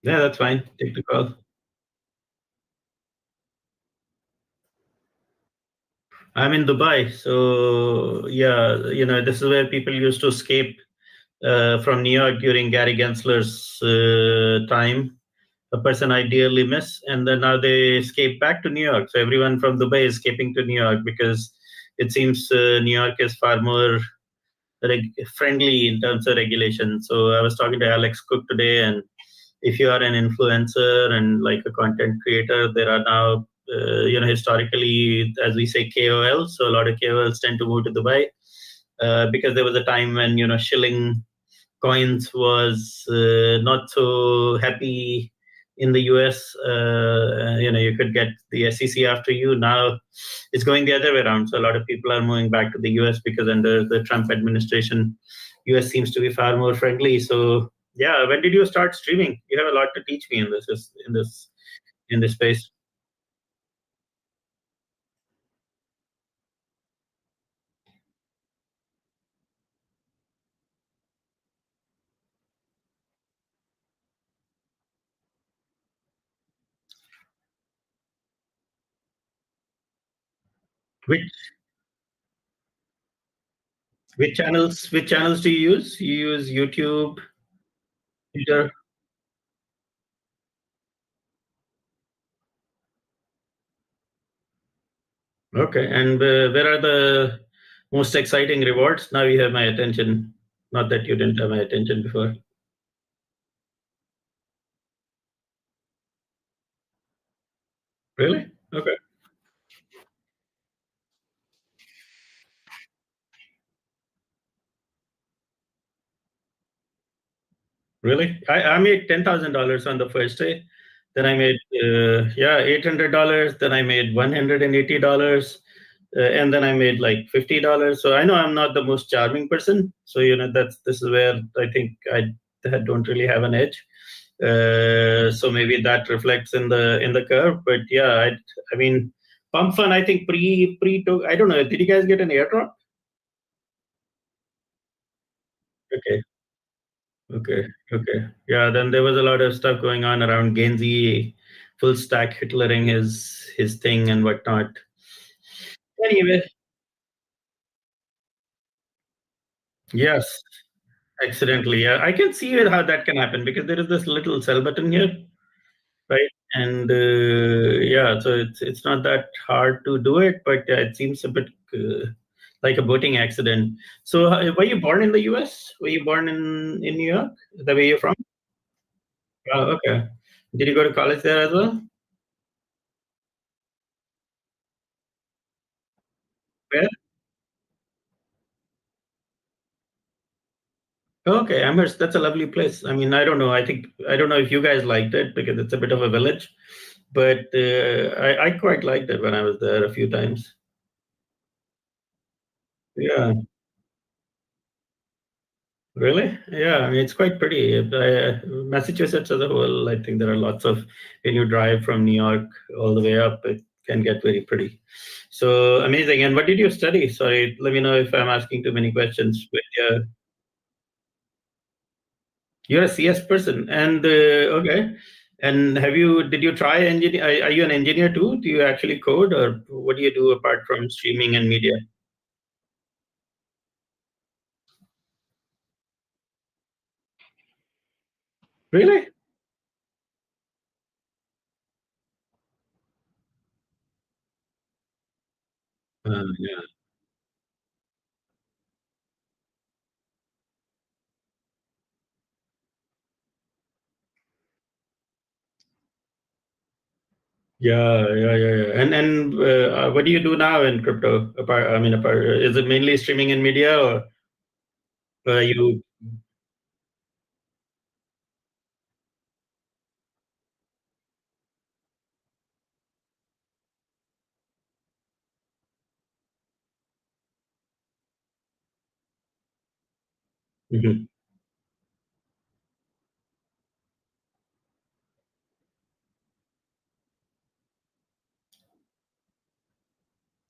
Yeah, that's fine. Take the call. I'm in Dubai, so yeah, this is where people used to escape from New York during Gary Gensler's time. A person I dearly miss, and then now they escape back to New York. So everyone from Dubai is escaping to New York because it seems New York is far more friendly in terms of regulation. So I was talking to Alex Cook today, and if you are an influencer and like a content creator, there are now, historically, as we say, KOLs. So a lot of KOLs tend to move to Dubai because there was a time when, shilling coins was not so happy in the US. You could get the SEC after you. Now it's going the other way around. So a lot of people are moving back to the US because under the Trump administration, US seems to be far more friendly. So yeah, when did you start streaming? You have a lot to teach me in this space. Which which channels do you use? You use YouTube, Twitter. Okay, and where are the most exciting rewards? Now you have my attention. Not that you didn't have my attention before. Really? Okay. Really? I made $10,000 on the first day. Then I made $800. Then I made $180, and then I made like $50. So I know I'm not the most charming person. So this is where I think I don't really have an edge. So maybe that reflects in the curve. But yeah, I mean, Pump Fun. I think pre to I don't know. Did you guys get an airdrop? Okay. Okay, okay. Yeah, then there was a lot of stuff going on around Gainsey full stack Hitlering his thing and whatnot. Anyway, yes, accidentally. Yeah, I can see how that can happen because there is this little sell button here, right? And yeah, so it's not that hard to do it, but it seems a bit like a boating accident. So, were you born in the U.S.? Were you born in New York? The way you're from? Oh, okay. Did you go to college there as well? Where? Okay, Amherst, that's a lovely place. I mean, I don't know. I don't know if you guys liked it because it's a bit of a village, but I quite liked it when I was there a few times. Yeah, really? Yeah, I mean, it's quite pretty. Massachusetts as a whole, I think there are lots of, when you drive from New York all the way up, it can get very pretty. So amazing. And what did you study? Sorry, let me know if I'm asking too many questions. But you're a CS person, and okay. And did you try engineer? Are you an engineer too? Do you actually code, or what do you do apart from streaming and media? Really? Yeah, yeah. And what do you do now in crypto? Is it mainly streaming and media, or you? Mhm.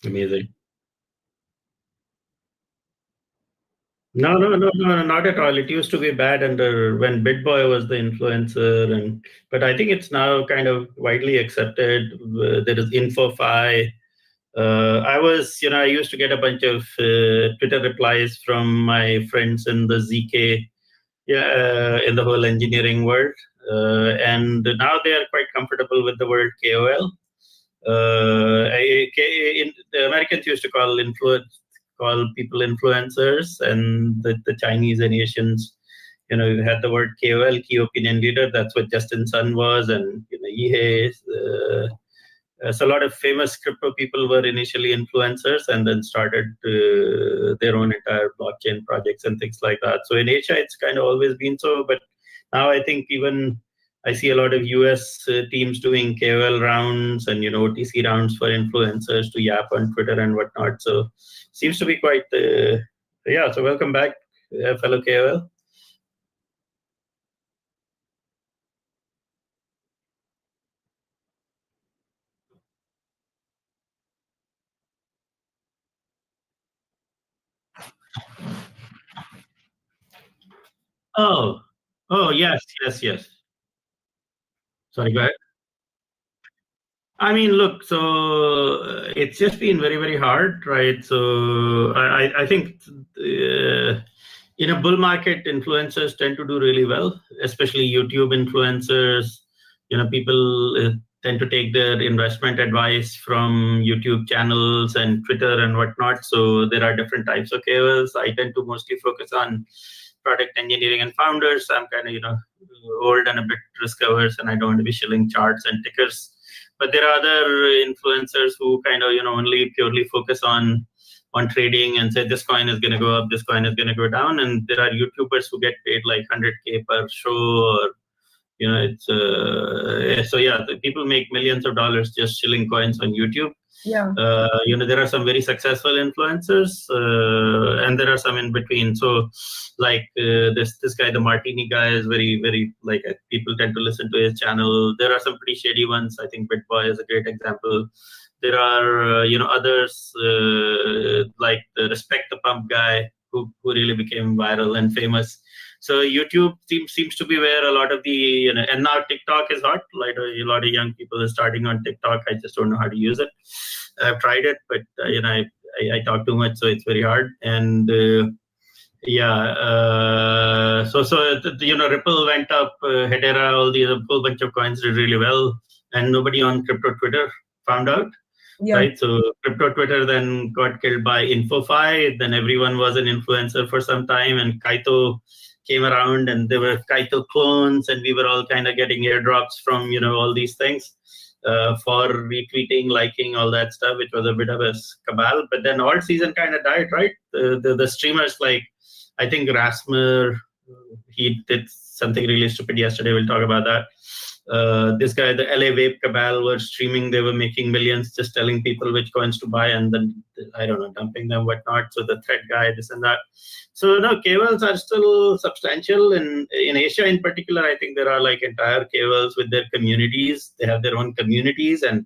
Amazing. No, not at all. It used to be bad under when BitBoy was the influencer, but I think it's now kind of widely accepted. There is InfoFi. I used to get a bunch of Twitter replies from my friends in the ZK, in the whole engineering world, and now they are quite comfortable with the word KOL. The Americans used to call people influencers, and the Chinese and Asians, you had the word KOL, key opinion leader. That's what Justin Sun was, and Yihei. So a lot of famous crypto people were initially influencers and then started their own entire blockchain projects and things like that. So in Asia, it's kind of always been so, but now I think even I see a lot of US teams doing KOL rounds and OTC rounds for influencers to yap on Twitter and whatnot. So seems to be quite yeah. So welcome back, fellow KOL. Oh yes. Sorry, go ahead. I mean, look, so it's just been very, very hard, right? So I think in a bull market, influencers tend to do really well, especially YouTube influencers. People tend to take their investment advice from YouTube channels and Twitter and whatnot. So there are different types of KOLs. I tend to mostly focus on product engineering and founders. I'm kind of, old and a bit risk averse, and I don't want to be shilling charts and tickers. But there are other influencers who kind of, only purely focus on trading and say this coin is going to go up, this coin is going to go down. And there are YouTubers who get paid like 100K per show, or it's so yeah, people make millions of dollars just shilling coins on YouTube. Yeah. There are some very successful influencers, and there are some in between. So, like this guy, the Martini guy, is very, very like people tend to listen to his channel. There are some pretty shady ones. I think BitBoy is a great example. There are others like the Respect the Pump guy who really became viral and famous. So YouTube seems to be where a lot of the and now TikTok is hot. Like a lot of young people are starting on TikTok. I just don't know how to use it. I've tried it, but I talk too much, so it's very hard. And Ripple went up, Hedera, all these, a whole bunch of coins did really well, and nobody on crypto Twitter found out. Yeah. Right, so crypto Twitter then got killed by InfoFi. Then everyone was an influencer for some time, and Kaito came around, and there were Kaito clones, and we were all kind of getting airdrops from all these things for retweeting, liking, all that stuff, which was a bit of a cabal. But then alt season kind of died, right? The streamers, like I think Rasmer, he did something really stupid yesterday. We'll talk about that. This guy, the LA Vape Cabal, were streaming. They were making millions just telling people which coins to buy and then, I don't know, dumping them, whatnot. So the thread guy, this and that. So no, KOLs are still substantial. In Asia in particular, I think there are like entire KOLs with their communities. They have their own communities, and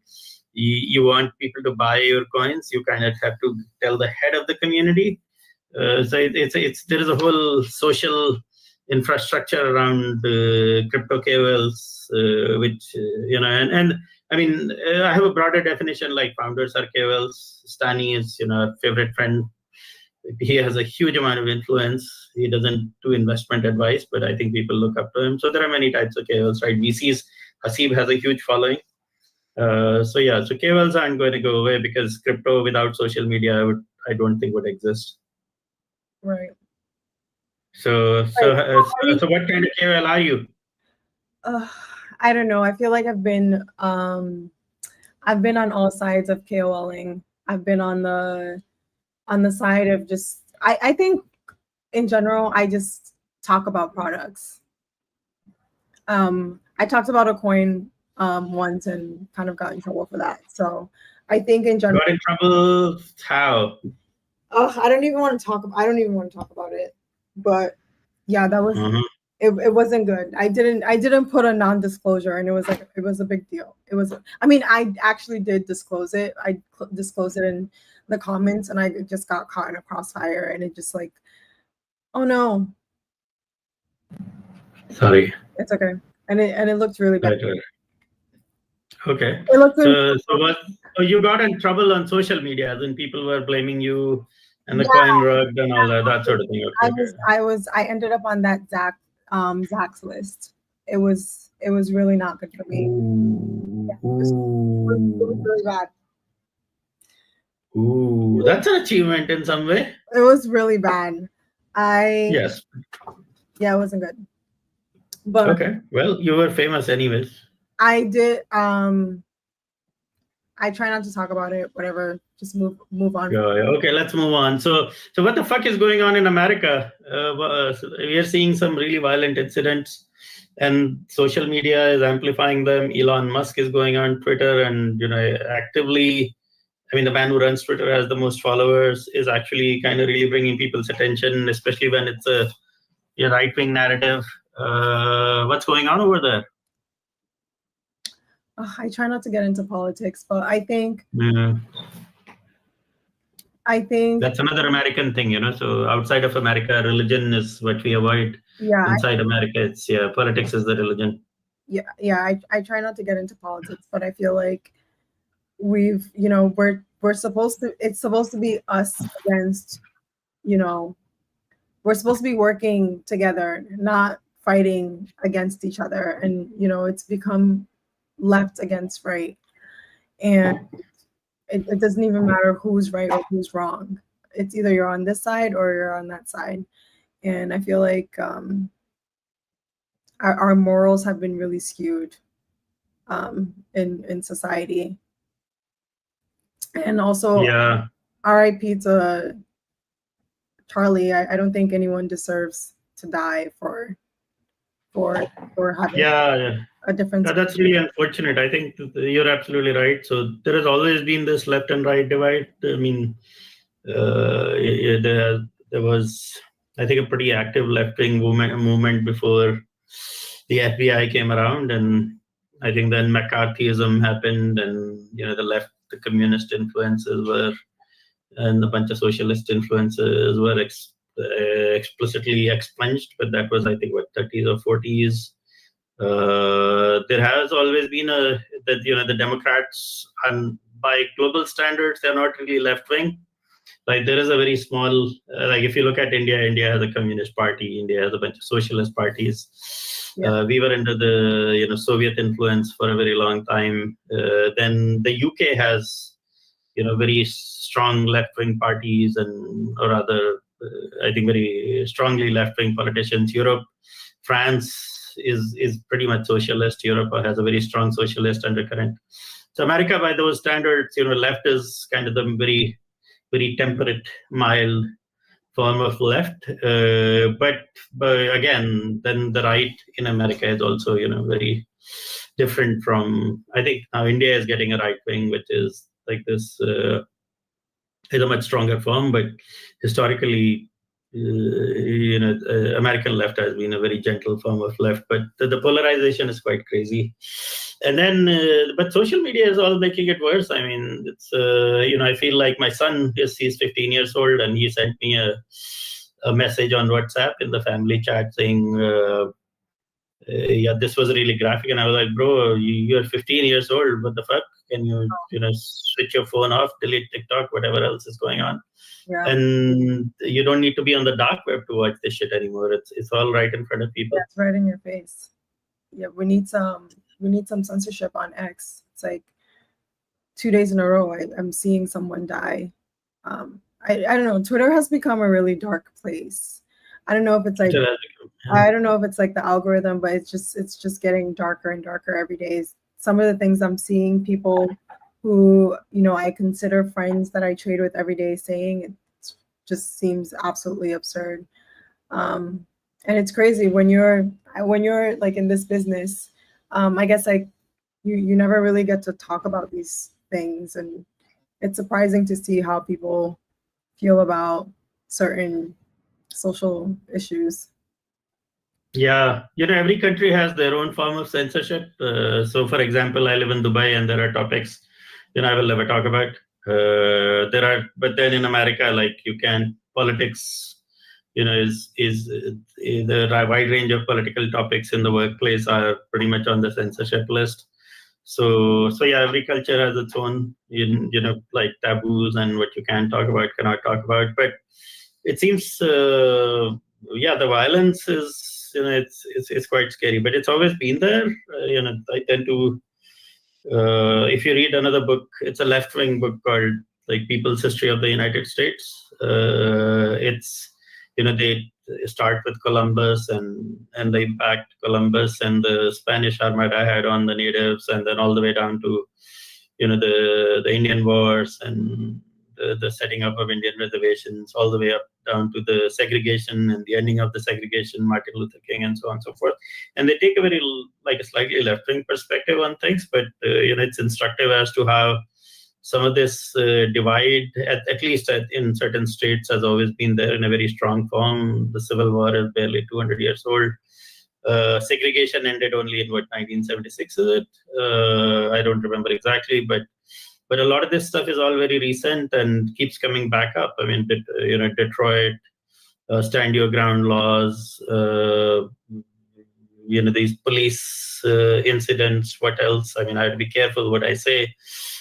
you want people to buy your coins, you kind of have to tell the head of the community. So there is a whole social infrastructure around crypto KOLs, which and I mean, I have a broader definition, like founders are KOLs. Stani is a favorite friend. He has a huge amount of influence. He doesn't do investment advice, but I think people look up to him. So there are many types of KOLs, right? VCs, Haseeb has a huge following. So KOLs aren't going to go away, because crypto without social media, I don't think would exist. Right. So what kind of KOL are you? I don't know. I feel like I've been on all sides of KOLing. I've been on the side of just I think in general I just talk about products. I talked about a coin once and kind of got in trouble for that. So I think in general. Got in trouble how? I don't even want to talk about it. But yeah, that was it wasn't good. I didn't put a non-disclosure, and it was a big deal. I actually did disclose it. I disclosed it in the comments, and I just got caught in a crossfire, and it just Oh no, Sorry. it's okay. And it looked really bad. Right. Okay. It looked really So what? So you got in trouble on social media, as in people were blaming you and the Yeah. coin rugged and all that sort of thing. Okay. I ended up on that Zach's list. It was really not good for me. It was really bad. Ooh, that's an achievement in some way. It was really bad. Yes. Yeah, it wasn't good. But Okay. Well, you were famous anyways. I did I try not to talk about it, whatever. Just move on. Yeah. Okay, let's move on. So what the fuck is going on in America? We are seeing some really violent incidents, and social media is amplifying them. Elon Musk is going on Twitter and actively. I mean, the man who runs Twitter has the most followers is actually kind of really bringing people's attention, especially when it's a right-wing narrative. What's going on over there? I try not to get into politics, but I think that's another American thing, So outside of America, religion is what we avoid. Yeah. Inside America, it's politics is the religion. Yeah. I try not to get into politics, but I feel like we're supposed to. It's supposed to be us against. We're supposed to be working together, not fighting against each other. And it's become left against right, and it doesn't even matter who's right or who's wrong. It's either you're on this side or you're on that side. And I feel like our morals have been really skewed in society. And also, RIP to Charlie. I don't think anyone deserves to die for having a difference. That's really unfortunate. I think you're absolutely right. So there has always been this left and right divide. I mean, there was, I think, a pretty active left-wing movement before the FBI came around, and I think then McCarthyism happened, and the communist influences were, and a bunch of socialist influences were explicitly expunged. But that was, I think, 30s or 40s. There has always been the Democrats, and by global standards, they're not really left wing. Like, there is a very small, if you look at India has a communist party, India has a bunch of socialist parties. We were under the Soviet influence for a very long time. Then the UK has very strong left-wing parties, or rather, I think, very strongly left-wing politicians. Europe, France is pretty much socialist. Europe has a very strong socialist undercurrent. So America, by those standards, left is kind of the very, very temperate, mild form of left. But again, then the right in America is also, very different from, I think now India is getting a right wing, which is like this, is a much stronger form, but historically, American left has been a very gentle form of left, but the polarization is quite crazy. And then, but social media is all making it worse. I mean, it's, I feel like my son, he's 15 years old, and he sent me a message on WhatsApp in the family chat saying, this was really graphic. And I was like, bro, you're 15 years old. What the fuck? Can you, switch your phone off, delete TikTok, whatever else is going on? Yeah. And you don't need to be on the dark web to watch this shit anymore. It's all right in front of people. That's right in your face. Yeah, we need some censorship on X. It's like 2 days in a row I'm seeing someone die. I don't know. Twitter has become a really dark place. I don't know if it's like I don't know if it's like the algorithm, but it's just getting darker and darker every day. Some of the things I'm seeing, people who I consider friends that I trade with every day saying, it just seems absolutely absurd. And it's crazy when you're like in this business. I guess like you never really get to talk about these things, and it's surprising to see how people feel about certain social issues. Yeah, every country has their own form of censorship. So, for example, I live in Dubai, and there are topics I will never talk about. But then in America, like, you can politics, is the wide range of political topics in the workplace are pretty much on the censorship list. So yeah, every culture has its own, like taboos and what you can talk about, cannot talk about. But it seems, the violence is, it's quite scary. But it's always been there. I tend to, if you read another book, it's a left-wing book called like People's History of the United States. It's they start with Columbus and the impact Columbus and the Spanish Armada had on the natives, and then all the way down to the Indian Wars and the setting up of Indian reservations, all the way up down to the segregation and the ending of the segregation, Martin Luther King, and so on and so forth. And they take a slightly left-wing perspective on things, but it's instructive as to how some of this divide, at least in certain states, has always been there in a very strong form. The Civil War is barely 200 years old. Segregation ended only in 1976, is it? I don't remember exactly, but a lot of this stuff is all very recent and keeps coming back up. I mean, Detroit, stand your ground laws, these police incidents. What else? I mean, I have to be careful what I say.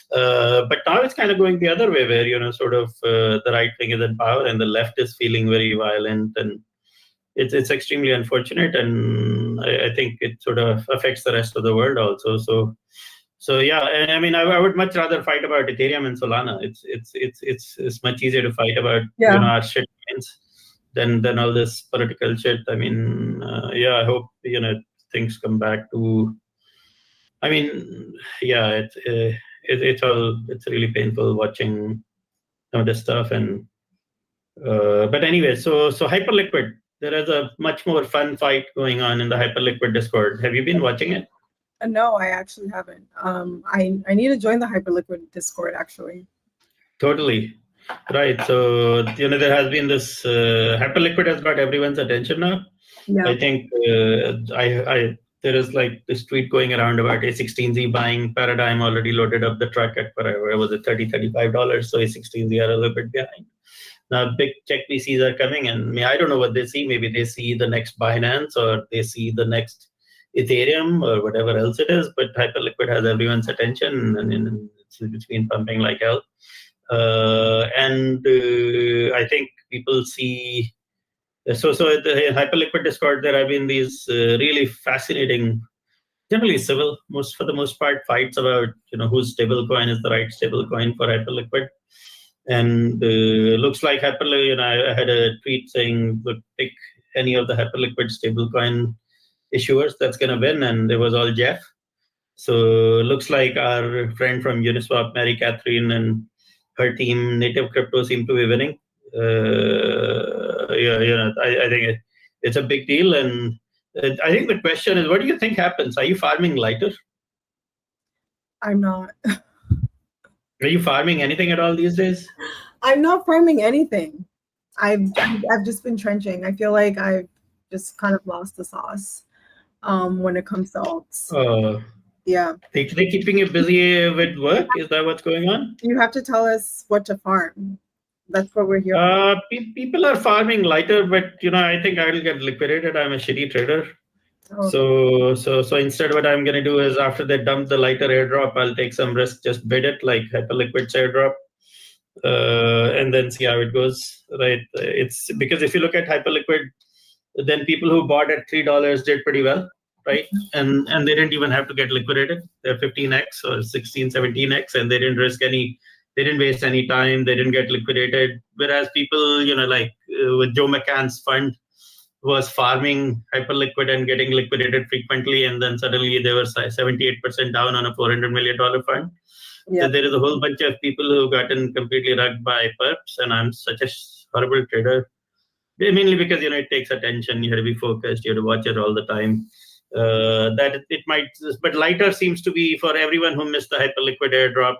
But now it's kind of going the other way, where the right wing is in power and the left is feeling very violent, and it's extremely unfortunate, and I think it sort of affects the rest of the world also. So yeah, and I mean, I would much rather fight about Ethereum and Solana. It's much easier to fight about our shit coins than all this political shit. I mean, I hope things come back to. I mean, yeah, it's really painful watching some of this stuff, and but anyway, so Hyperliquid, there is a much more fun fight going on in the Hyperliquid Discord. Have you been watching it? No, I actually haven't. I need to join the Hyperliquid Discord actually. Totally. Right. So there has been this Hyperliquid has got everyone's attention now. Yeah. I think there is like this tweet going around about A16Z buying Paradigm already loaded up the truck at whatever was it, $30-$35. So A16Z are a little bit behind. Now big check VCs are coming, and I don't know what they see. Maybe they see the next Binance, or they see the next Ethereum, or whatever else it is. But Hyperliquid has everyone's attention, and it's been pumping like hell. And I think people see. So at the Hyperliquid Discord, there have been these really fascinating, generally civil, for the most part, fights about whose stablecoin is the right stablecoin for Hyperliquid. And looks like Hyperliquid. I had a tweet saying, "Look, pick any of the Hyperliquid stablecoin issuers that's going to win," and it was all Jeff. So looks like our friend from Uniswap, Mary Catherine, and her team, Native Crypto, seem to be winning. I think it's a big deal, and I think the question is, what do you think happens? Are you farming lighter? I'm not. Are you farming anything at all these days? I'm not farming anything. I've just been trenching. I feel like I've just kind of lost the sauce when it comes to alts. Yeah. They're keeping you busy with work? Is that what's going on? You have to tell us what to farm. That's what we're here for. People are farming lighter, but I think I will get liquidated. I'm a shitty trader. Oh. So instead, what I'm going to do is, after they dump the lighter airdrop, I'll take some risk, just bid it like Hyperliquid's airdrop, and then see how it goes. Right? It's because if you look at Hyperliquid, then people who bought at $3 did pretty well, right? And they didn't even have to get liquidated. They're 15x or 16, 17x, and they didn't risk any. They didn't waste any time. They didn't get liquidated. Whereas people, with Joe McCann's fund, was farming Hyperliquid and getting liquidated frequently, and then suddenly they were 78% down on a $400 million fund. Yeah. So there is a whole bunch of people who gotten completely rugged by perps, and I'm such a horrible trader. Mainly because it takes attention. You have to be focused. You have to watch it all the time. That it might, but lighter seems to be for everyone who missed the Hyperliquid airdrop.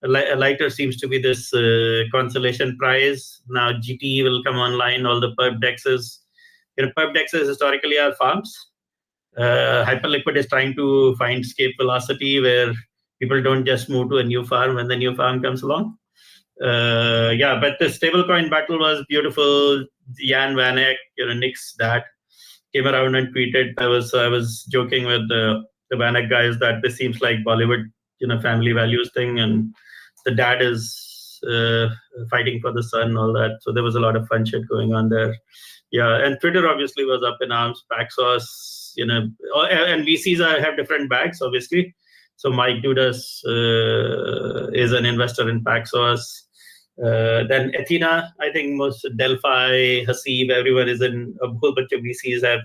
Lighter seems to be this consolation prize. Now GT will come online. All the perp dexes. Perp dexes historically are farms. Hyperliquid is trying to find escape velocity where people don't just move to a new farm when the new farm comes along. Yeah, but the stablecoin battle was beautiful. Jan Vanek, Nick's dad, came around and tweeted. I was joking with the Vanek guys that this seems like Bollywood, family values thing, and the dad is fighting for the son, all that. So there was a lot of fun shit going on there. Yeah, and Twitter obviously was up in arms. Paxos, and VCs have different bags, obviously. So Mike Dudas is an investor in Paxos. Then Athena, I think most Delphi, Hasib, everyone is in a whole bunch of VCs have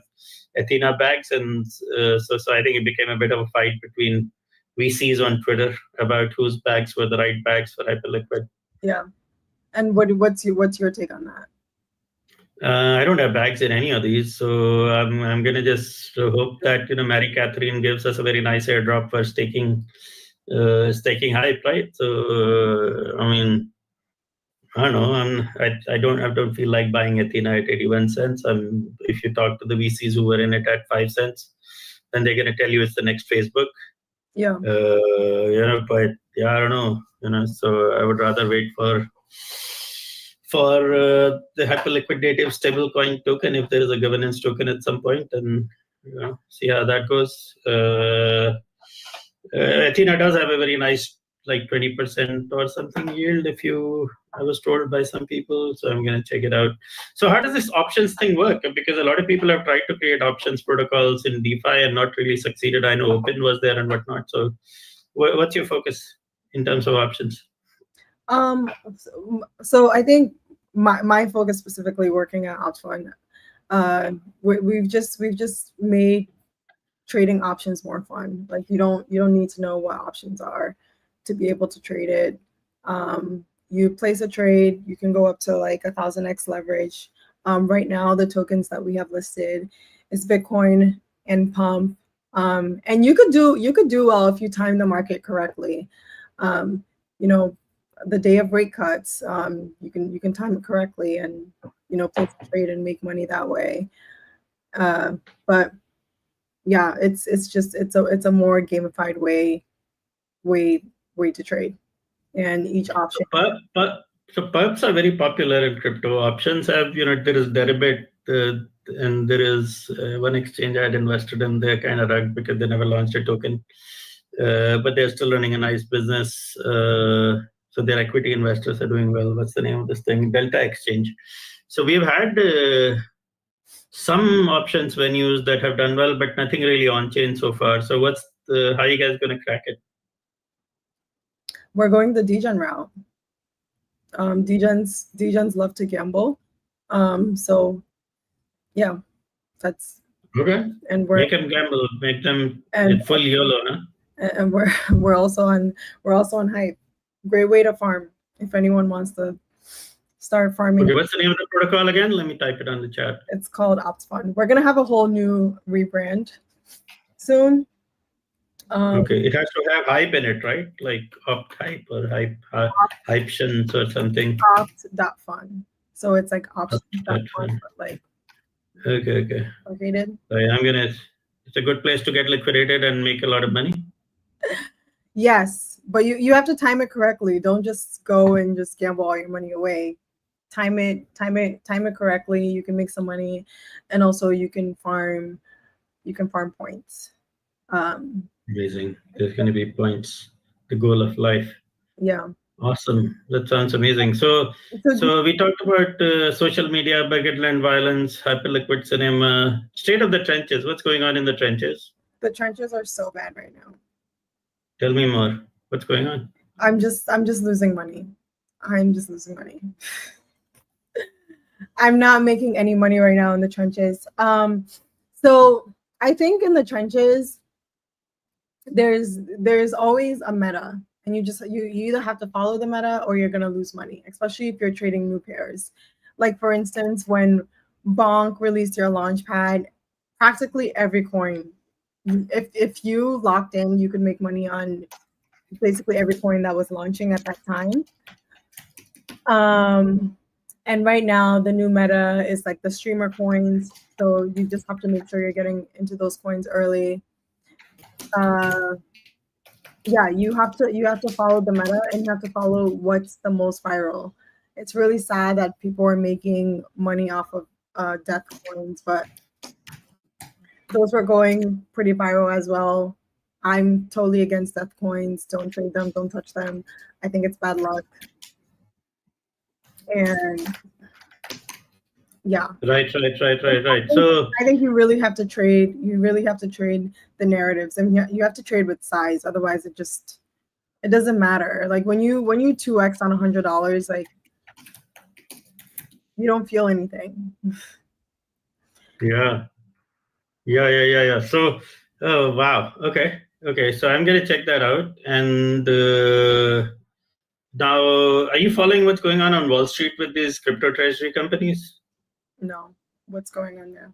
Athena bags, and so I think it became a bit of a fight between VCs on Twitter about whose bags were the right bags for Hyperliquid. Yeah, and what's your take on that? I don't have bags in any of these, so I'm gonna just hope that Mary Catherine gives us a very nice airdrop for staking hype, right? So I mean, I don't know. I don't feel like buying Athena at 81 cents. If you talk to the VCs who were in it at 5 cents, then they're gonna tell you it's the next Facebook. Yeah. But yeah, I don't know. So I would rather wait for the Hyperliquid native stablecoin token if there is a governance token at some point, and see how that goes. Athena does have a very nice, like 20% or something yield, I was told by some people, so I'm going to check it out. So how does this options thing work? Because a lot of people have tried to create options protocols in DeFi and not really succeeded. I know Open was there and whatnot. So what's your focus in terms of options? So I think my focus specifically working at OpsFund, we've just made trading options more fun. Like you don't need to know what options are to be able to trade it. You place a trade, you can go up to like 1000x leverage. Right now, the tokens that we have listed is Bitcoin and Pump. And you could do well if you time the market correctly. The day of rate cuts, you can time it correctly and place a trade and make money that way. But yeah, it's a more gamified way to trade, and each option. So perps are very popular in crypto. Options have, there is Deribit, and there is one exchange I had invested in. They're kind of rugged because they never launched a token, but they're still running a nice business. So their equity investors are doing well. What's the name of this thing? Delta Exchange. So we've had some options venues that have done well, but nothing really on chain so far. So how are you guys going to crack it? We're going the degen route. Degens love to gamble. So yeah, that's okay. And make them gamble, make them full YOLO, huh? And we're also on Hype. Great way to farm if anyone wants to start farming. Okay, what's the name of the protocol again? Let me type it on the chat. It's called OpsFund. We're gonna have a whole new rebrand soon. Okay, it has to have hype in it, right? Like opt hype or hyptions or something. Opt.fund. So it's like options.fund, but like. Okay. Located. So it's a good place to get liquidated and make a lot of money. Yes, but you have to time it correctly. Don't just go and just gamble all your money away. Time it correctly. You can make some money, and also you can farm points. Amazing. There's going to be points. The goal of life. Yeah. Awesome. That sounds amazing. So we talked about social media, Baguetteland violence, Hyperliquid cinema, state of the trenches. What's going on in the trenches? The trenches are so bad right now. Tell me more. What's going on? I'm just losing money. I'm just losing money. I'm not making any money right now in the trenches. So I think in the trenches, there's always a meta, and you either have to follow the meta or you're gonna lose money, especially if you're trading new pairs. Like for instance, when Bonk released their launchpad, practically every coin, if you locked in, you could make money on basically every coin that was launching at that time. And right now the new meta is like the streamer coins, so you just have to make sure you're getting into those coins early. yeah, you have to follow the meta, and you have to follow what's the most viral. It's really sad that people are making money off of death coins, but those were going pretty viral as well. I'm totally against death coins. Don't trade them. Don't touch them. I think it's bad luck. And yeah. Right. So I think you really have to trade. You really have to trade the narratives, and you have to trade with size. Otherwise, it doesn't matter. Like when you 2x on $100, like you don't feel anything. yeah. So, oh wow. Okay. So I'm gonna check that out. And now, are you following what's going on Wall Street with these crypto treasury companies? No, what's going on there?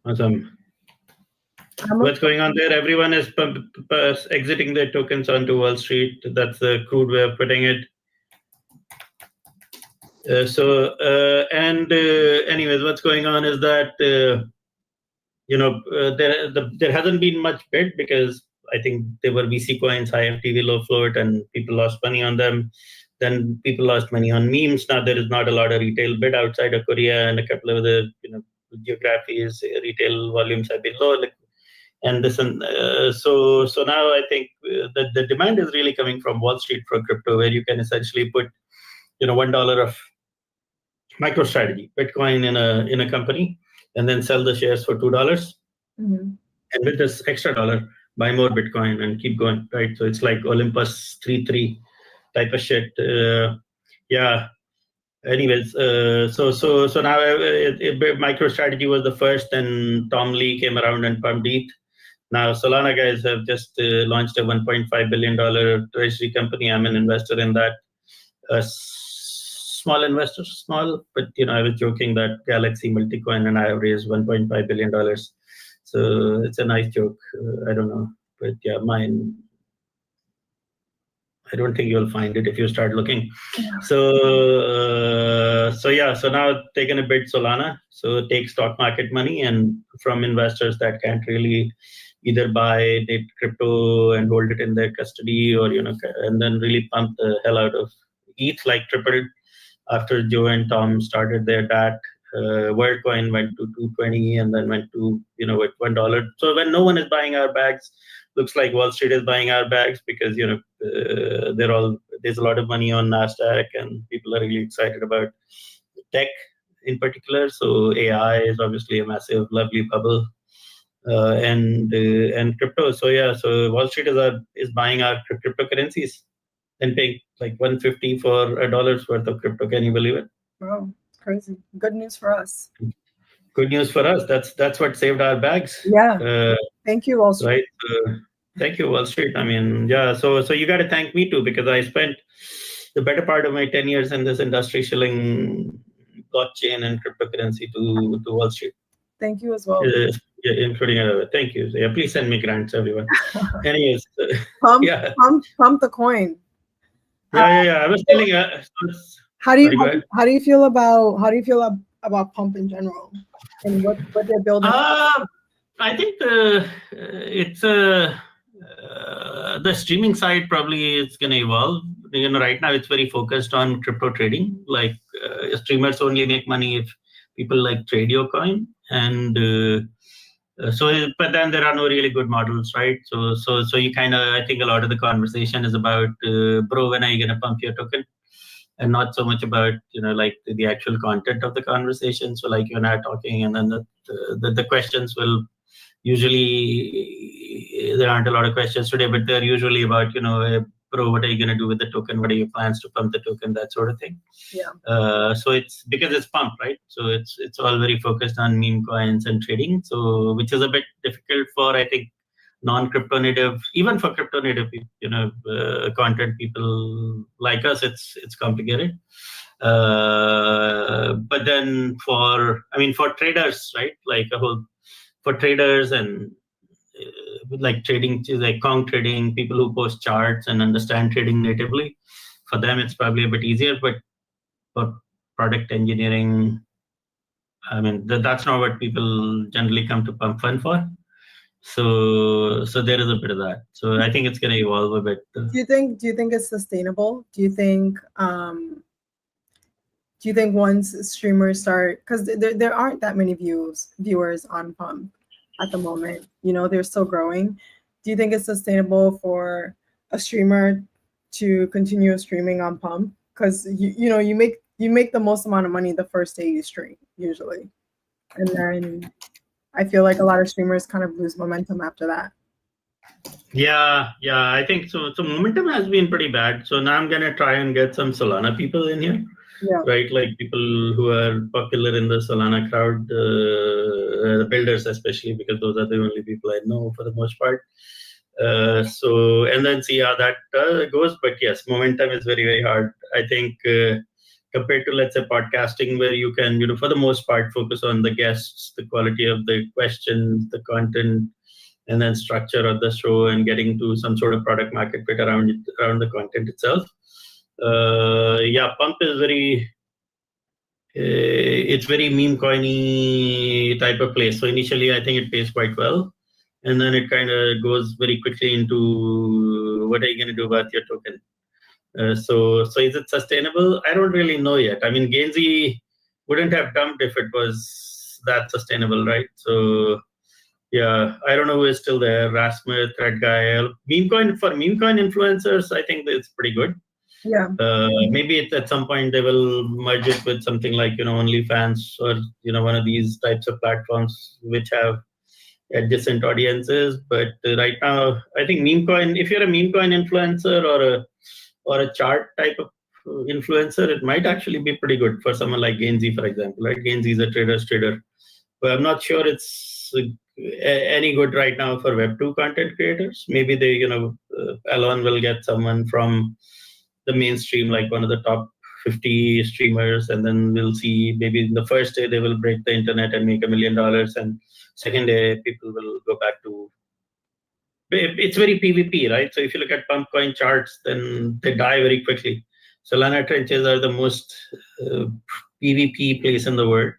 Awesome. What's going on there? Everyone is exiting their tokens onto Wall Street. That's the crude way of putting it. Anyways, what's going on is that there hasn't been much bid because I think they were VC coins, high FTV, low float, and people lost money on them. Then people lost money on memes. Now there is not a lot of retail bid outside of Korea and a couple of the geographies. Retail volumes have been low. And so now I think that the demand is really coming from Wall Street for crypto, where you can essentially put $1 of MicroStrategy Bitcoin in a company, and then sell the shares for $2, and with this extra dollar, buy more Bitcoin and keep going, right? So it's like Olympus 3.3 type of shit. Yeah. Anyways, so now MicroStrategy was the first, and Tom Lee came around and pumped ETH. Now Solana guys have just launched a $1.5 billion treasury company. I'm an investor in that. Small investor, but I was joking that Galaxy Multicoin and I have raised $1.5 billion. So it's a nice joke. I don't know, but yeah, mine. I don't think you'll find it if you start looking. Yeah. So now they're gonna bid Solana. So take stock market money and from investors that can't really either buy the crypto and hold it in their custody, or and then really pump the hell out of ETH, like tripled after Joe and Tom started their DAT. WorldCoin went to 220 and then went to with $1. So when no one is buying our bags, looks like Wall Street is buying our bags because there's a lot of money on Nasdaq and people are really excited about tech in particular. So AI is obviously a massive, lovely bubble, and crypto. So so Wall Street is buying our cryptocurrencies and paying like $150 for $1 worth of crypto. Can you believe it? Wow, crazy. Good news for us. Good news for us. That's what saved our bags. Yeah. Thank you, Wall Street. Right. Thank you, Wall Street. I mean, yeah. So you got to thank me too, because I spent the better part of my 10 years in this industry shilling blockchain and cryptocurrency to Wall Street. Thank you as well. Yeah, including thank you. Yeah, please send me grants, everyone. Anyways, pump the coin. Yeah. I was telling how do you feel about pump in general and what they're building? I think it's the streaming side probably is going to evolve. Right now it's very focused on crypto trading. Like streamers only make money if people like trade your coin, and but then there are no really good models, right? So you kind of, I think a lot of the conversation is about, bro, when are you going to pump your token? And not so much about, like the actual content of the conversation. So like you and I are talking, and then the questions will usually, there aren't a lot of questions today, but they're usually about, bro, what are you going to do with the token? What are your plans to pump the token? That sort of thing. Yeah. So it's because it's pumped, right? So it's all very focused on meme coins and trading. So which is a bit difficult for, I think, non-crypto native, even for crypto native, content people like us, it's complicated. But then for traders, right? Like for traders and like trading, like Kong trading, people who post charts and understand trading natively, for them it's probably a bit easier. But for product engineering, I mean, that's not what people generally come to Pump Fund for. So there is a bit of that. So I think it's going to evolve a bit. Do you think it's sustainable? Do you think once streamers start, because there aren't that many viewers on Pump at the moment, they're still growing. Do you think it's sustainable for a streamer to continue streaming on Pump? Because you make the most amount of money the first day you stream usually, and then I feel like a lot of streamers kind of lose momentum after that. Yeah, I think so. So momentum has been pretty bad. So now I'm gonna try and get some Solana people in here. Yeah. Right, like people who are popular in the Solana crowd, the builders especially, because those are the only people I know for the most part. So and then see how that goes. But yes, momentum is very, very hard. I think compared to, let's say, podcasting, where you can, for the most part, focus on the guests, the quality of the questions, the content, and then structure of the show and getting to some sort of product market fit around the content itself. Pump is very, it's very meme coiny type of place. So initially, I think it pays quite well, and then it kind of goes very quickly into what are you going to do about your token? So is it sustainable? I don't really know yet. I mean, Gainsey wouldn't have dumped if it was that sustainable, right? So yeah, I don't know who is still there. Rasmus, Thread Guy, Memecoin. For Memecoin influencers, I think it's pretty good. Yeah. Maybe at some point they will merge it with something like OnlyFans or one of these types of platforms which have adjacent audiences. But right now, I think Memecoin. If you're a Memecoin influencer or a chart type of influencer, it might actually be pretty good for someone like Gainsey, for example. Right, Gainsey is a trader, but I'm not sure it's any good right now for Web2 content creators. Maybe they, Elon will get someone from the mainstream, like one of the top 50 streamers, and then we'll see maybe the first day they will break the internet and make $1 million, and second day people will go back to. It's very PvP, right? So if you look at Pump Coin charts, then they die very quickly. Solana trenches are the most PvP place in the world.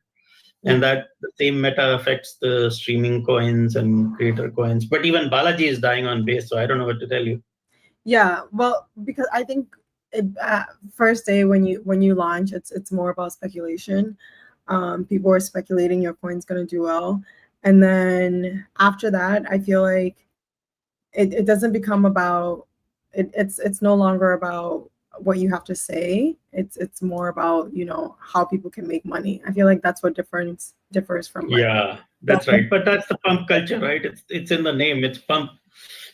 And that the same meta affects the streaming coins and creator coins. But even Balaji is dying on base, so I don't know what to tell you. Yeah, well, because I think first day when you launch, it's more about speculation. People are speculating your coin's going to do well, and then after that, I feel like it doesn't become about it. It's no longer about what you have to say. It's more about how people can make money. I feel like that's what differs from that's right. But that's the Pump culture, right? It's in the name. It's Pump.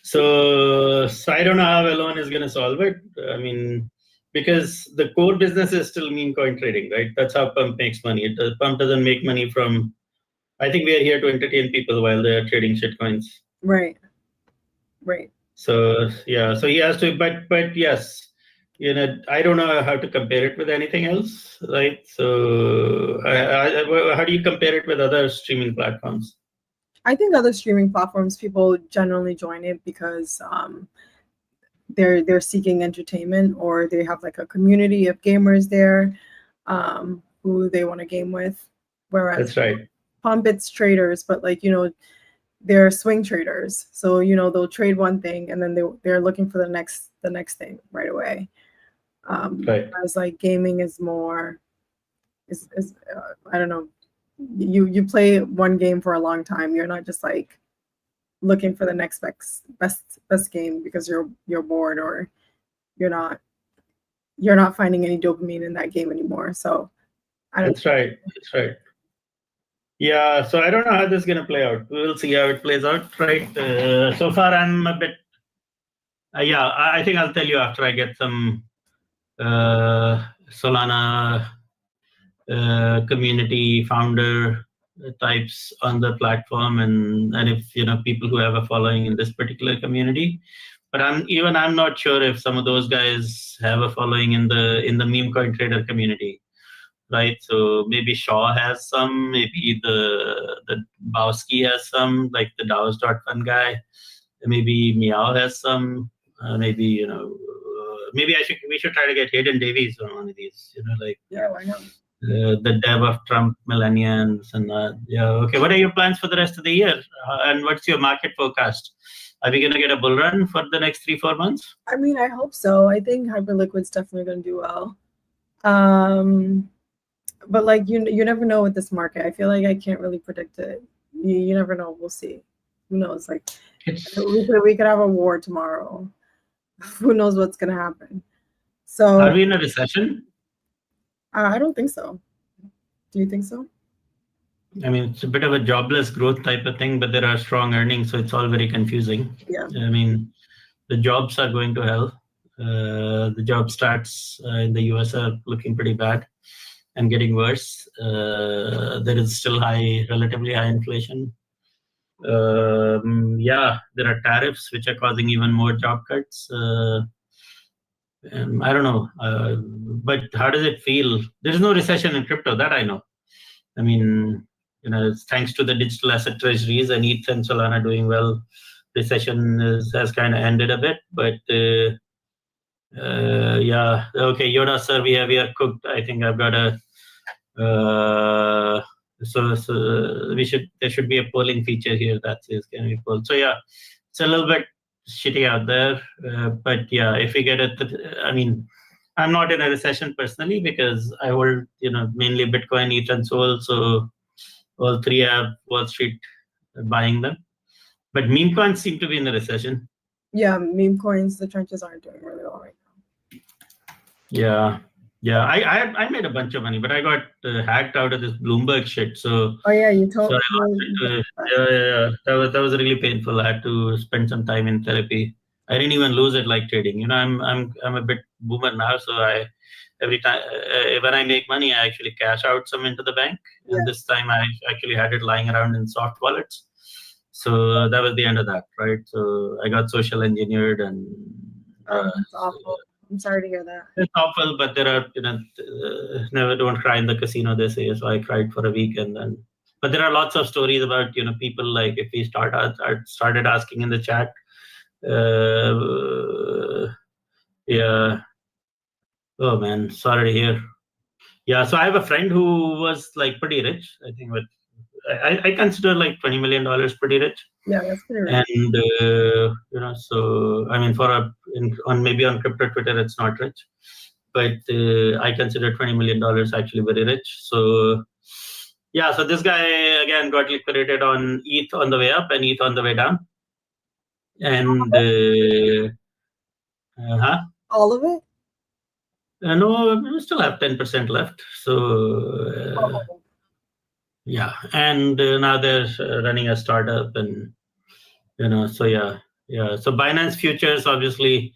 So I don't know how Elon is going to solve it. I mean, because the core business is still meme coin trading, right? That's how Pump makes money. Pump doesn't make money from. I think we are here to entertain people while they're trading shit coins. Right. So yeah, so he has to, but yes, I don't know how to compare it with anything else, right? So how do you compare it with other streaming platforms? I think other streaming platforms, people generally join it because they're seeking entertainment, or they have like a community of gamers there who they want to game with. Whereas that's right. Pump, it's traders, but they're swing traders, so they'll trade one thing and then they're looking for the next thing right away. Right. As like gaming is more is I don't know, you play one game for a long time. You're not just like looking for the next best game because you're bored, or you're not finding any dopamine in that game anymore. So that's right. Yeah, so I don't know how this is going to play out. We'll see how it plays out, right? So far, I'm a bit. I think I'll tell you after I get some Solana community founder types on the platform, and if people who have a following in this particular community. But I'm not sure if some of those guys have a following in the meme coin trader community. Right, so maybe Shaw has some, maybe the Bowski has some, like the DAOs.fun guy. Maybe Meow has some. Maybe we should try to get Hayden Davies on one of these. Yeah, why not? the dev of Trump millennials and yeah. Okay, what are your plans for the rest of the year? And what's your market forecast? Are we going to get a bull run for the next 3-4 months? I mean, I hope so. I think Hyperliquid's definitely going to do well. But like you never know with this market. I feel like I can't really predict it. You never know. We'll see. Who knows? Like we could have a war tomorrow. Who knows what's going to happen? So are we in a recession? I don't think so. Do you think so? I mean, it's a bit of a jobless growth type of thing, but there are strong earnings, so it's all very confusing. Yeah. I mean, the jobs are going to hell. The job stats in the US are looking pretty bad and getting worse. There is still relatively high inflation. Yeah, there are tariffs which are causing even more job cuts. I don't know, but how does it feel? There's no recession in crypto, that I know. I mean, it's thanks to the digital asset treasuries and ETH and Solana doing well. Recession has kind of ended a bit, but yeah. Okay, Yoda sir, we are cooked. I think I've got a. So there should be a polling feature here that says can we poll. So yeah, it's a little bit shitty out there, but yeah, if we get it, I mean, I'm not in a recession personally because I hold mainly Bitcoin, ETH, and Sol, so all three have Wall Street buying them. But meme coins seem to be in a recession. Yeah, meme coins, the trenches aren't doing really well right now. Yeah. I made a bunch of money, but I got hacked out of this Bloomberg shit. So oh yeah, you told me. Yeah. That was really painful. I had to spend some time in therapy. I didn't even lose it like trading. I'm a bit boomer now, so every time when I make money, I actually cash out some into the bank. Yeah. And this time I actually had it lying around in soft wallets. So that was the end of that, right? So I got social engineered and. That's awful. I'm sorry to hear that. It's awful, but there are, never don't cry in the casino, they say. So I cried for a week and then. But there are lots of stories about, people like if we started asking in the chat. Yeah. Oh man, sorry to hear. Yeah, so I have a friend who was like pretty rich. I think I consider like $20 million pretty rich. Yeah, that's pretty rich. And so I mean, maybe on crypto Twitter it's not rich, but I consider $20 million actually very rich. So yeah, so this guy again got liquidated on ETH on the way up and ETH on the way down, and all of it. No, we still have 10% left. So yeah, and now they're running a startup, and so yeah. So Binance Futures, obviously,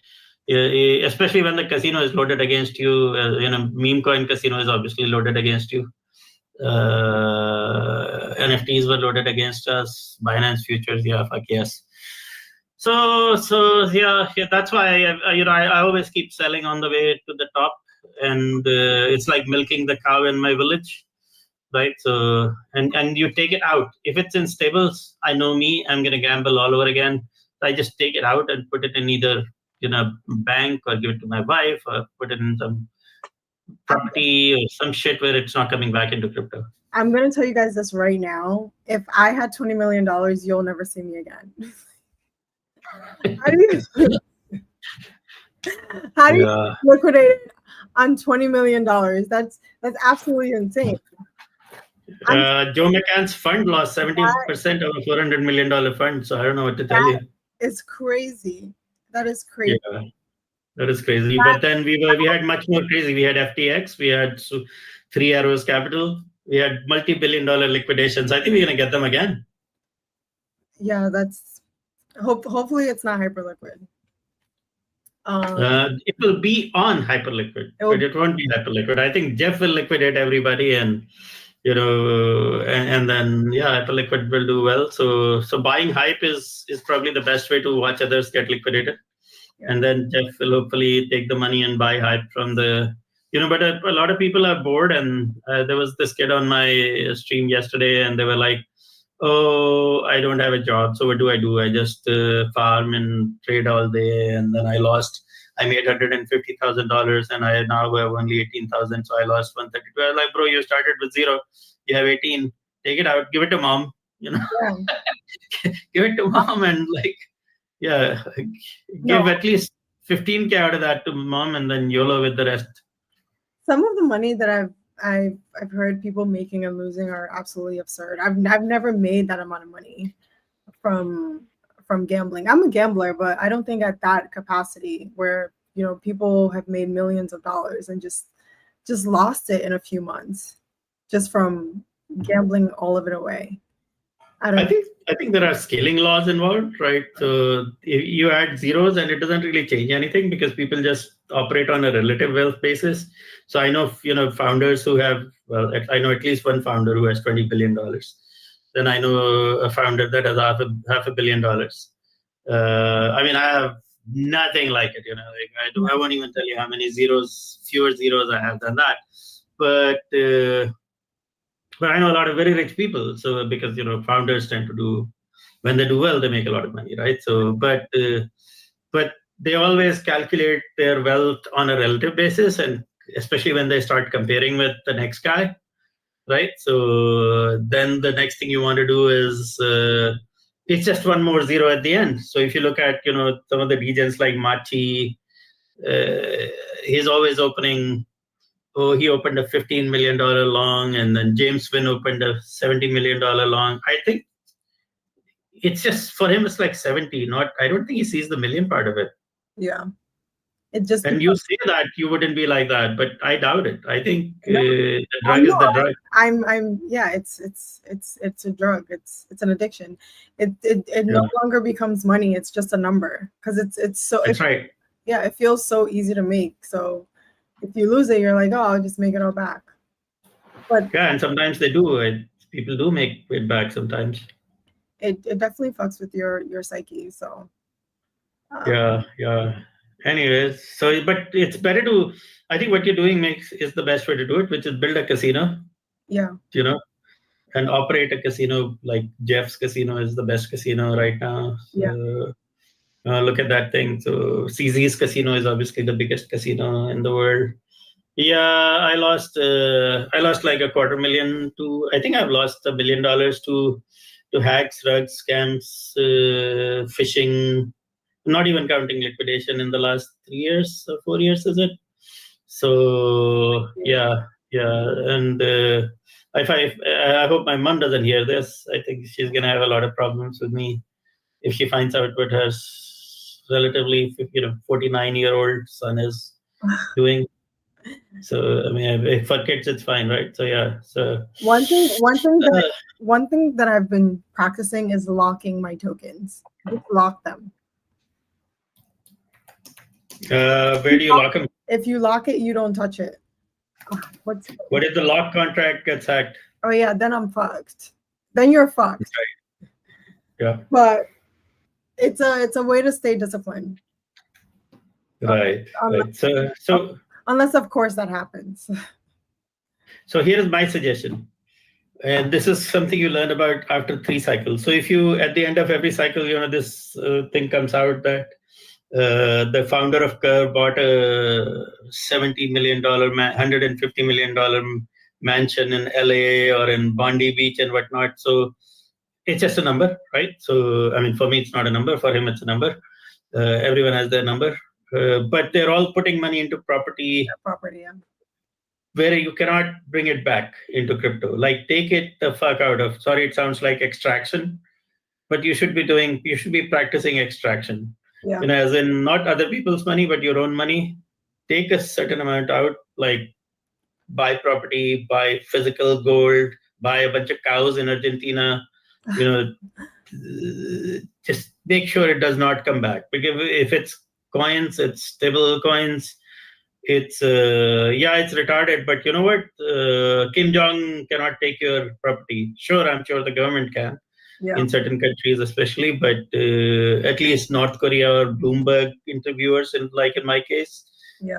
especially when the casino is loaded against you, meme coin casino is obviously loaded against you. NFTs were loaded against us. Binance Futures, yeah, fuck yes. So yeah, that's why I always keep selling on the way to the top, and it's like milking the cow in my village, right? So and you take it out. If it's in stables, I know me, I'm gonna gamble all over again. I just take it out and put it in either bank or give it to my wife or put it in some property or some shit where it's not coming back into crypto. I'm gonna tell you guys this right now. If I had $20 million, you'll never see me again. How do you liquidate it on $20 million? That's absolutely insane. Joe McCann's fund lost 70% of a $400 million fund, so I don't know what to tell you. It's crazy. That is crazy. Yeah, that is crazy. But then we had much more crazy. We had FTX, we had Three Arrows Capital, we had multi-billion-dollar liquidations. I think we're gonna get them again. Yeah, that's. Hopefully it's not Hyperliquid. It will be on Hyperliquid, but it won't be Hyperliquid. I think Jeff will liquidate everybody, and and then Hyperliquid will do well. So buying hype is probably the best way to watch others get liquidated, and then Jeff will hopefully take the money and buy hype from the. But a lot of people are bored, and there was this kid on my stream yesterday, and they were like, oh, I don't have a job, so what do? I just farm and trade all day, and then I lost I made $150,000 and I now have only 18,000. So I lost 132. I was like, bro, you started with 0. You have 18. Take it out. Give it to mom. Yeah. Give it to mom and give at least 15K out of that to mom and then YOLO with the rest. Some of the money that I've heard people making and losing are absolutely absurd. I've never made that amount of money from gambling. I'm a gambler, but I don't think at that capacity where people have made millions of dollars and just lost it in a few months just from gambling all of it away. I think there are scaling laws involved, right? So you add zeros and it doesn't really change anything because people just operate on a relative wealth basis. So I know, founders who have, I know at least one founder who has $20 billion. Then I know a founder that has half $500 million. I have nothing like it, I won't even tell you how many fewer zeros I have than that. But I know a lot of very rich people. So because founders tend to do, when they do well, they make a lot of money, right? So but they always calculate their wealth on a relative basis, and especially when they start comparing with the next guy, right? So then the next thing you want to do is it's just one more zero at the end. So if you look at some of the degens like Machi, he's always opening. He opened a $15 million long, and then James Wynn opened a $70 million long. I think it's just, for him, it's like 70. I don't think he sees the million part of it. Yeah. It just. And you say that you wouldn't be like that, but I doubt it. I think the drug is the drug. It's a drug. It's an addiction. It no longer becomes money. It's just a number because it's so. That's right. Yeah, it feels so easy to make. So if you lose it, you're like, oh, I'll just make it all back. But yeah, and sometimes they do. People do make it back sometimes. It definitely fucks with your psyche. So yeah. Anyways, but it's better to. I think what you're doing is the best way to do it, which is build a casino. Yeah. And operate a casino like Jeff's casino is the best casino right now. So, yeah. Look at that thing. So CZ's casino is obviously the biggest casino in the world. Yeah, I lost like $250,000 to. I think I've lost $1 billion to hacks, rugs, scams, phishing. Not even counting liquidation in the last 3 years or 4 years, is it? So yeah, and I hope my mom doesn't hear this. I think she's gonna have a lot of problems with me if she finds out what her relatively 49-year-old son is doing. So for kids it's fine, right? So yeah. So one thing that I've been practicing is locking my tokens. Just lock them. Where do you lock them? If you lock it, you don't touch it. What if the lock contract gets hacked? Oh yeah, then I'm fucked. Then you're fucked. Right. Yeah. But it's a way to stay disciplined. Right. So unless of course that happens. So here's my suggestion. And this is something you learn about after 3 cycles. So if you, at the end of every cycle, this thing comes out that the founder of Curve bought a $70 million, $150 million mansion in LA or in Bondi Beach and whatnot. So it's just a number, right? So, for me, it's not a number. For him, it's a number. Everyone has their number. But they're all putting money into property. Yeah. Where you cannot bring it back into crypto. Like, take it the fuck out of, sorry, it sounds like extraction, but you should be practicing extraction. Yeah. As in not other people's money, but your own money. Take a certain amount out, like buy property, buy physical gold, buy a bunch of cows in Argentina, just make sure it does not come back. Because if it's coins, it's stable coins. It's it's retarded, but you know what? Kim Jong cannot take your property. Sure, I'm sure the government can in certain countries, especially, but at least North Korea or Bloomberg interviewers, in my case,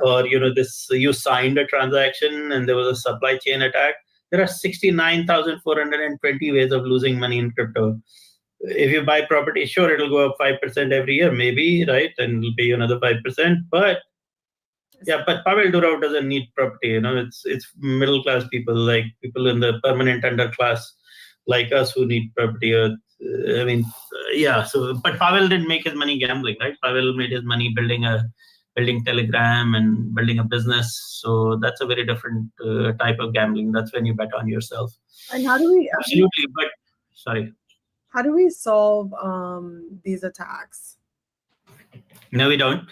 or you signed a transaction and there was a supply chain attack. There are 69,420 ways of losing money in crypto. if you buy property, sure, it'll go up 5% every year, maybe, right? And it'll pay you another 5%. But yeah, but Pavel Durov doesn't need property. It's middle class people, like people in the permanent underclass, like us, who need property. Yeah. So, but Pavel didn't make his money gambling, right? Pavel made his money building Telegram and building a business. So that's a very different type of gambling. That's when you bet on yourself. And how do we absolutely? But sorry, how do we solve these attacks? No, we don't.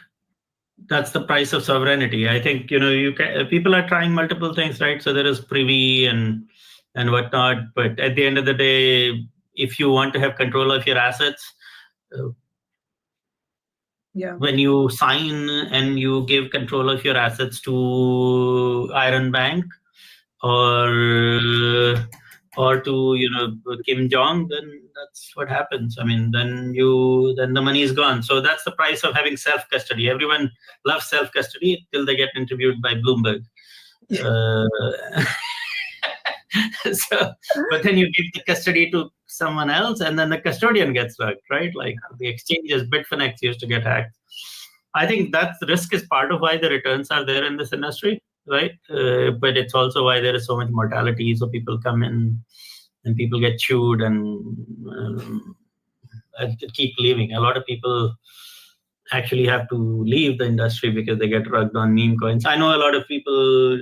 That's the price of sovereignty. I think people are trying multiple things, right? So there is privy and whatnot. But at the end of the day, if you want to have control of your assets, when you sign and you give control of your assets to Iron Bank or to Kim Jong, then that's what happens. I mean, then the money is gone. So that's the price of having self-custody. Everyone loves self-custody till they get interviewed by Bloomberg. But then you give the custody to someone else, and then the custodian gets hacked, right? Like the exchanges, Bitfinex used to get hacked. I think that risk is part of why the returns are there in this industry, right? But it's also why there is so much mortality. So people come in and people get chewed and keep leaving. A lot of people actually have to leave the industry because they get rugged on meme coins. I know a lot of people,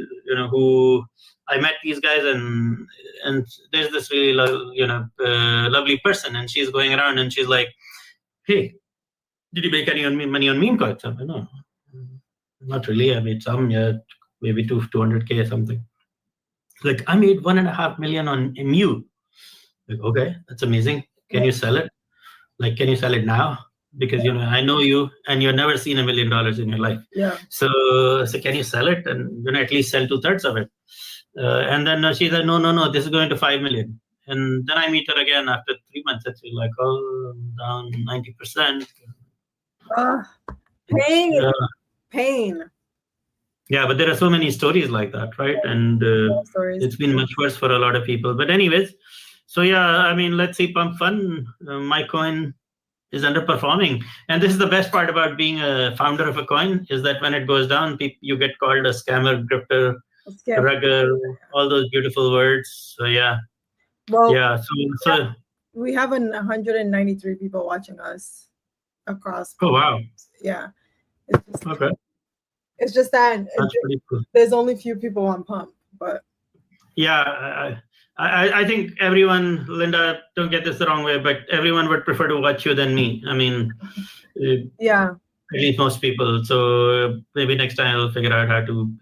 who I met these guys, and there's this really lovely person, and she's going around and she's like, "Hey, did you make any money on meme coins?" I'm like, "No, not really. I made some, maybe 200K or something." Like, "I made $1.5 million on MU." Like, "Okay, that's amazing. Can you sell it? Like, can you sell it now? Because I know you, and you've never seen $1 million in your life. Yeah. So can you sell it and at least sell 2/3 of it?" And then she's like, no, this is going to 5 million. And then I meet her again after 3 months. And she's like, "Oh, I'm down 90%. Pain. Yeah, but there are so many stories like that, right? And it's been much worse for a lot of people. But anyways, so yeah, I mean, let's see, Pump Fun. My coin is underperforming. And this is the best part about being a founder of a coin, is that when it goes down, you get called a scammer, grifter, rugger, all those beautiful words. So yeah. Well, yeah. So we have 193 people watching us across. Oh wow. Yeah. Okay. It's just that That's pretty cool. There's only few people on Pump, but yeah, I think everyone, Linda, don't get this the wrong way, but everyone would prefer to watch you than me. I mean, yeah, at least most people. So maybe next time I'll figure out how to,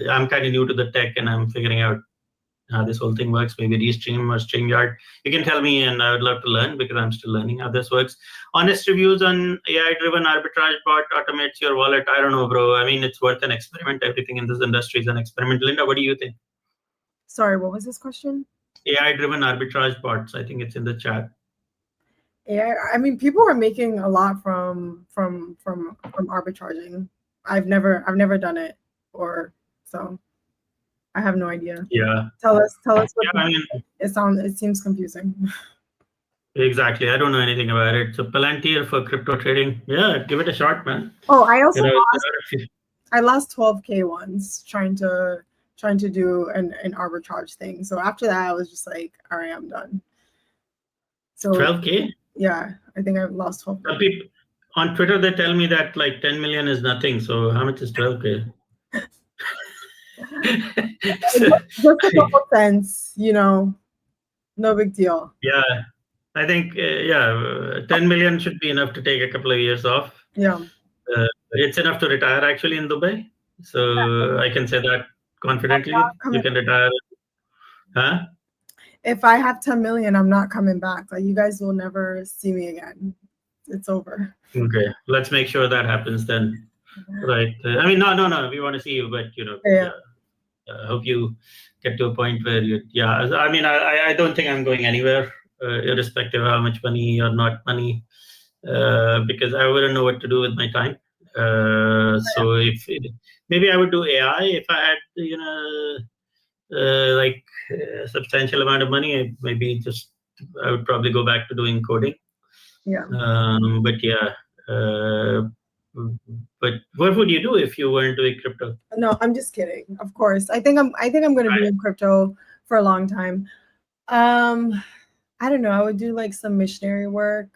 I'm kind of new to the tech and I'm figuring out how this whole thing works. Maybe Restream or StreamYard. You can tell me, and I would love to learn, because I'm still learning how this works. Honest reviews on AI-driven arbitrage bot automates your wallet. I don't know, bro. I mean, it's worth an experiment. Everything in this industry is an experiment. Linda, what do you think? Sorry, what was this question? AI-driven arbitrage bots. I think it's in the chat. AI. I mean, people are making a lot from arbitraging. I've never done it, or so. I have no idea. Yeah. Tell us what it seems confusing. Exactly. I don't know anything about it. So Palantir for crypto trading. Yeah, give it a shot, man. Oh, I also lost 12K once trying to do an arbitrage thing. So after that, I was just like, all right, I'm done. So 12K? Yeah, I think I've lost 12K. Some people on Twitter, they tell me that like 10 million is nothing. So how much is 12K? Just a couple cents, no big deal. Yeah, I think 10 million should be enough to take a couple of years off. Yeah, it's enough to retire actually in Dubai. So I can say that confidently. You can retire. Huh? If I have 10 million, I'm not coming back. Like, you guys will never see me again. It's over. Okay, let's make sure that happens then. Right. I mean, no. We want to see you, but I hope you get to a point where I mean, I don't think I'm going anywhere, irrespective of how much money or not money, because I wouldn't know what to do with my time. So maybe I would do AI if I had, like a substantial amount of money. I'd maybe just I would probably go back to doing coding. Yeah. But yeah. But what would you do if you weren't doing crypto? No, I'm just kidding. Of course. I think I'm going to be in crypto for a long time. I don't know. I would do like some missionary work,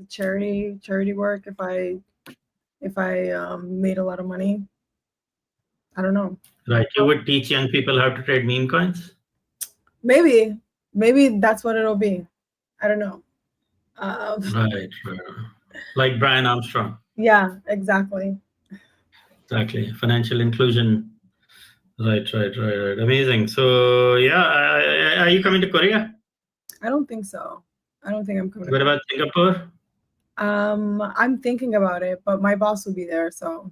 charity work if I made a lot of money. I don't know. Right. You would teach young people how to trade meme coins? Maybe that's what it'll be. I don't know. Right. Like Brian Armstrong. Yeah, exactly. Exactly. Financial inclusion. Right. Amazing. So yeah, are you coming to Korea? I don't think so. I don't think I'm coming. What about Singapore? I'm thinking about it, but my boss will be there, so.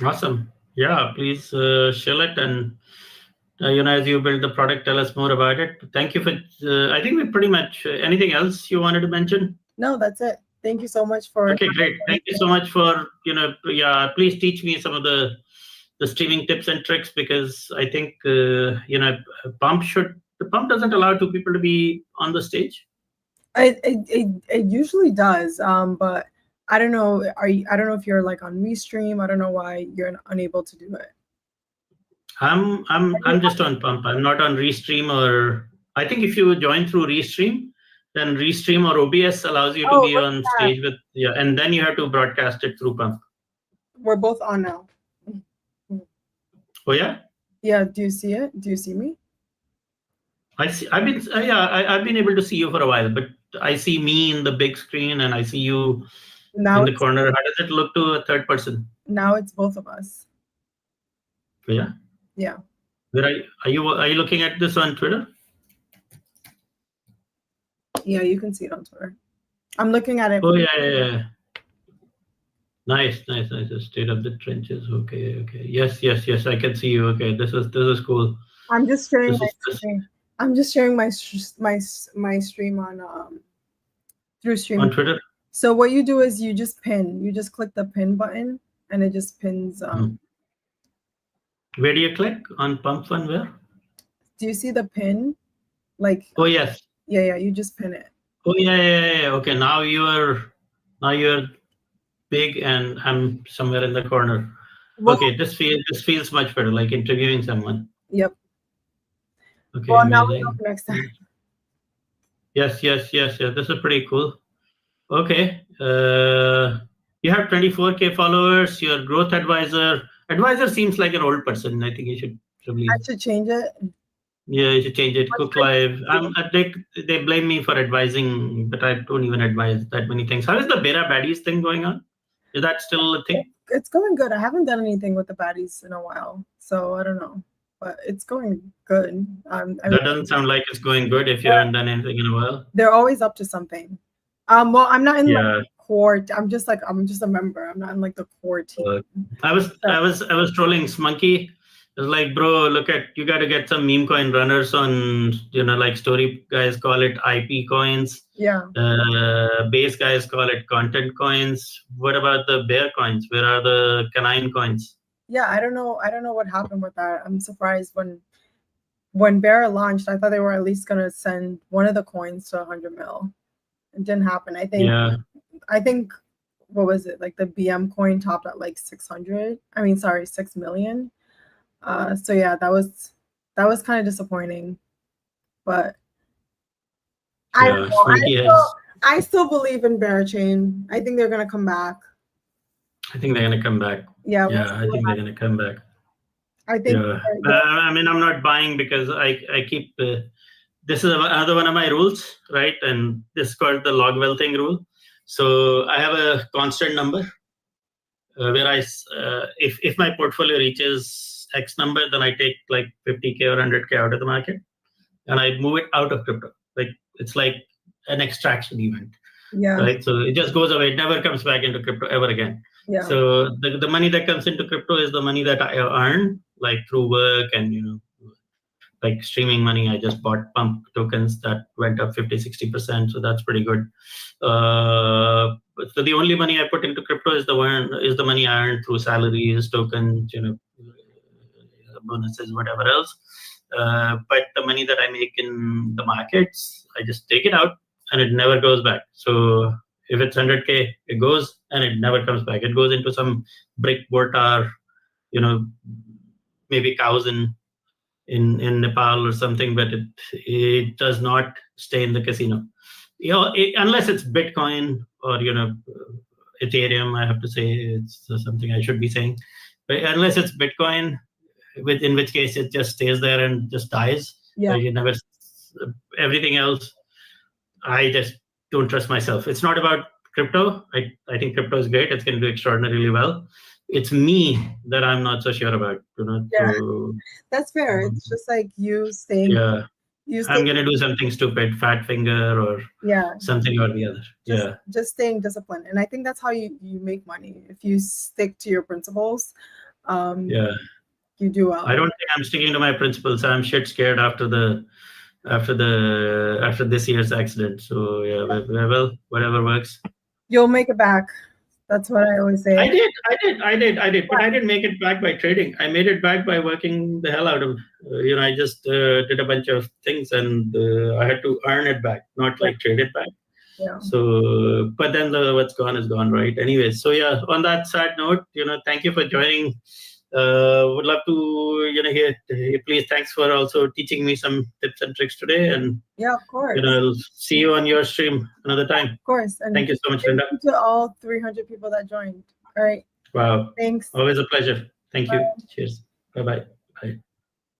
Awesome. Yeah, please share it, and as you build the product, tell us more about it. Thank you for. I think we pretty much. Anything else you wanted to mention? No, that's it. Thank you so much for. Okay, great. Thank you so much for please teach me some of the streaming tips and tricks, because I think the pump doesn't allow two people to be on the stage. It usually does, but I don't know. I don't know if you're like on Restream. I don't know why you're unable to do it. I'm just on Pump. I'm not on Restream, or I think if you join through Restream, then Restream or OBS allows you to be on stage with and then you have to broadcast it through Pump. We're both on now. Oh yeah. Yeah. Do you see it? Do you see me? I see. I've been able to see you for a while, but I see me in the big screen and I see you now in the corner. How does it look to a third person? Now it's both of us. Yeah. Yeah. Where are you looking at this on Twitter? Yeah, you can see it on Twitter. I'm looking at it. Oh yeah. Nice. State of the trenches. Okay. Yes. I can see you. Okay, this is cool. I'm just sharing my screen. I'm just sharing my stream on through stream on Twitter. So what you do is you just click the pin button and it just pins. Where do you click on Pump Fun? Where? Do you see the pin? Like. Oh yes. Yeah. You just pin it. Oh yeah. Okay, now you're big and I'm somewhere in the corner. Well, okay, this feels much better, like interviewing someone. Yep. Okay, well, amazing. Now we talk next time. Yes. This is pretty cool. Okay. You have 24K followers. You're growth advisor. Advisor seems like an old person. I think you should probably. I should change it. Yeah, you should change it. Cook Live. They blame me for advising, but I don't even advise that many things. How is the Bera Baddies thing going on? Is that still a thing? It's going good. I haven't done anything with the baddies in a while, so I don't know, but it's going good. That doesn't sound like it's going good if you haven't done anything in a while. They're always up to something. Well, I'm not in like core. I'm just a member. I'm not in like the core team. I was trolling Smunky. It was like, bro, you got to get some meme coin runners on, like story guys call it IP coins. Yeah. Base guys call it content coins. What about the bear coins? Where are the canine coins? Yeah, I don't know what happened with that. I'm surprised when Bear launched, I thought they were at least gonna send one of the coins to 100 mil. It didn't happen. I think what was it? Like the BM coin topped at like 6 million. So yeah, that was kind of disappointing, but I don't know. I still believe in Berachain. I think they're gonna come back. I think they're gonna come back. Yeah. I think they're gonna come back. I think. Yeah. I mean, I'm not buying because I keep. This is another one of my rules, right? And this is called the log wealthing rule. So I have a constant number where if my portfolio reaches X number, then I take like 50K or 100K out of the market and I move it out of crypto. Like it's like an extraction event. Yeah. Right. So it just goes away. It never comes back into crypto ever again. Yeah. So the money that comes into crypto is the money that I earn, like through work and like streaming money. I just bought Pump tokens that went up 50-60%. So that's pretty good. So the only money I put into crypto is the money I earned through salaries, tokens, bonuses, whatever else. But the money that I make in the markets, I just take it out and it never goes back. So if it's 100K, it goes and it never comes back. It goes into some brick mortar, maybe cows in Nepal or something, but it does not stay in the casino. Unless it's Bitcoin or Ethereum, I have to say it's something I should be saying. But unless it's Bitcoin, in which case it just stays there and just dies. Yeah. You never. Everything else, I just don't trust myself. It's not about crypto. I think crypto is great. It's going to do extraordinarily well. It's me that I'm not so sure about. Yeah, that's fair. It's just like you staying. Yeah. I'm going to do something stupid, fat finger or something or the other. Just staying disciplined. And I think that's how you make money. If you stick to your principles, you do well. I don't think I'm sticking to my principles. I'm shit scared after this year's accident. So well, whatever works. You'll make it back. That's what I always say. I did. But I didn't make it back by trading. I made it back by working the hell out of. I just did a bunch of things, and I had to earn it back, not like trade it back. Yeah. So, but then what's gone is gone, right? Anyways, so on that sad note, thank you for joining. Would love to hear. Please, thanks for also teaching me some tips and tricks today, and of course, I'll see you on your stream another time. Of course, and thank you so much, Linda. Thank you to all 300 people that joined. All right. Wow. Thanks. Always a pleasure. Thank you. Cheers. Bye.